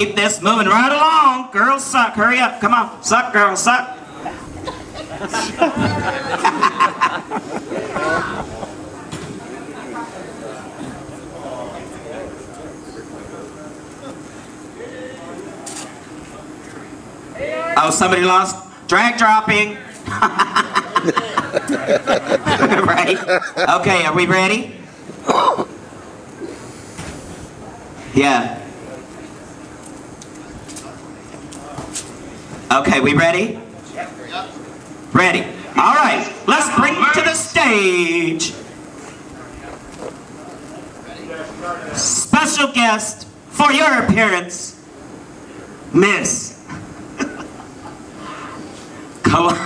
Keep this moving right along. Girls suck. Hurry up. Come on. Suck, girls, suck. Oh, somebody lost. Drag dropping. Right? Okay, are we ready? Yeah. Okay, we ready? Ready. All right, let's bring to the stage special guest for your appearance, Miss Carlotta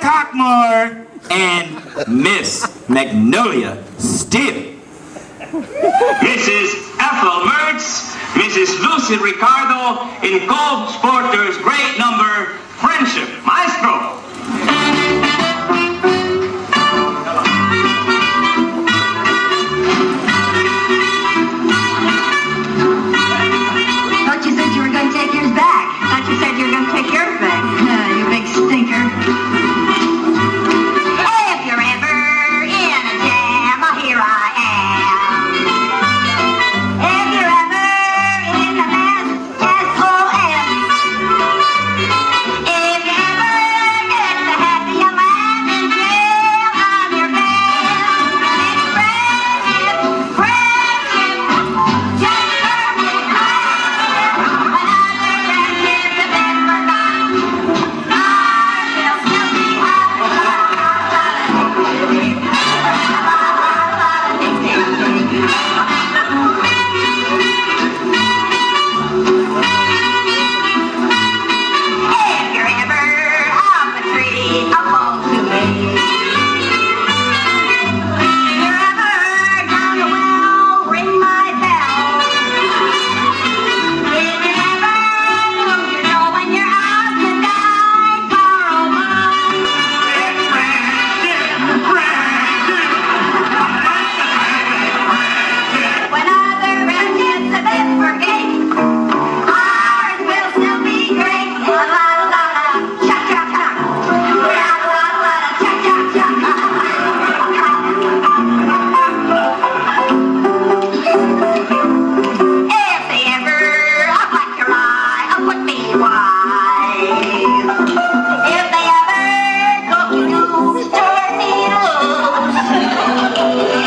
Cockmore and Miss Magnolia Steele. Mrs. Ethel Mertz, Mrs. Lucy Ricardo, in Cove Sporter's great number, Friendship. Maestro. Thought you said you were going to take yours back. Thought you said you were going to take yours back. You big stinker. If you're ever in a jam, here I am. If you're ever in a mess, S-O-M. If you ever get the happy young man in jail, I'm your man. It's friendship, friendship, just perfect friendship. Another friendship to be forgotten. I'll still be If you're ever up a tree, up on to me. If you're ever down the well, ring my bell. If you ever lose your dough when you're out to die, borrow mine. When other friendships have been forget, ours will still be great. La la la la, cha cha cha. La la la la, cha cha cha. If they ever black your eye, put me wise. If they ever go to lose, turn me loose.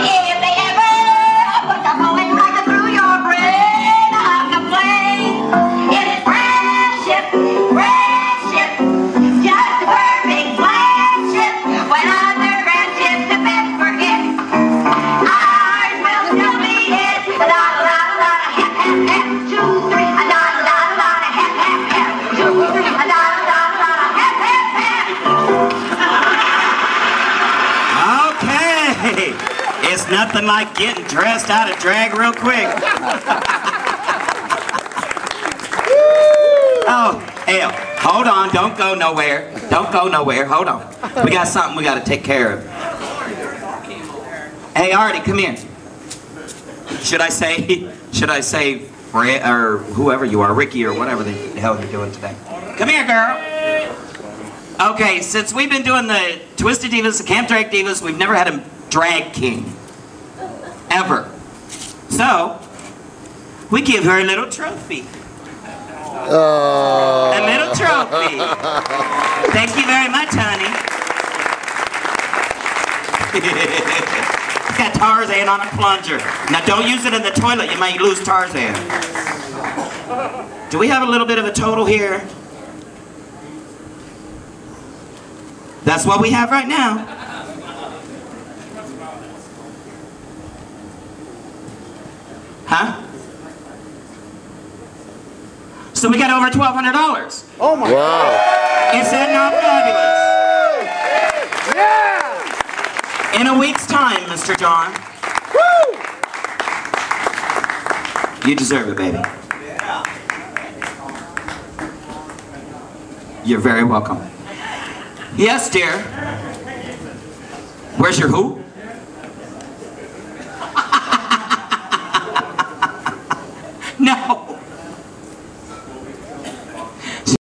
If they ever put the poet right through your brain, I'll complain. It's friendship, friendship, just a perfect friendship. When other friendships have been forget, ours will still be it. La la la la, hep hep hep, 2, 3. La la la la, hep hep hep, 2, 3. La la la la, hep hep hep. Okay. It's nothing like getting dressed out of drag real quick. Oh, hell. Hold on. Don't go nowhere. Don't go nowhere. Hold on. We got something we got to take care of. Hey, Artie, come here. Should I say Fred, or whoever you are, Ricky or whatever the hell you're doing today? Come here, girl. Okay, since we've been doing the Twisted Divas, the Camp Drag Divas, we've never had a drag king. Ever. So, we give her a little trophy. Oh. A little trophy. Thank you very much, honey. It's got Tarzan on a plunger. Now, don't use it in the toilet. You might lose Tarzan. Do we have a little bit of a total here? That's what we have right now. Huh? So we got over $1,200. Oh my God. Is that not fabulous? Yeah. In a week's time, Mr. John. Woo! You deserve it, baby. You're very welcome. Yes, dear. Where's your who? No.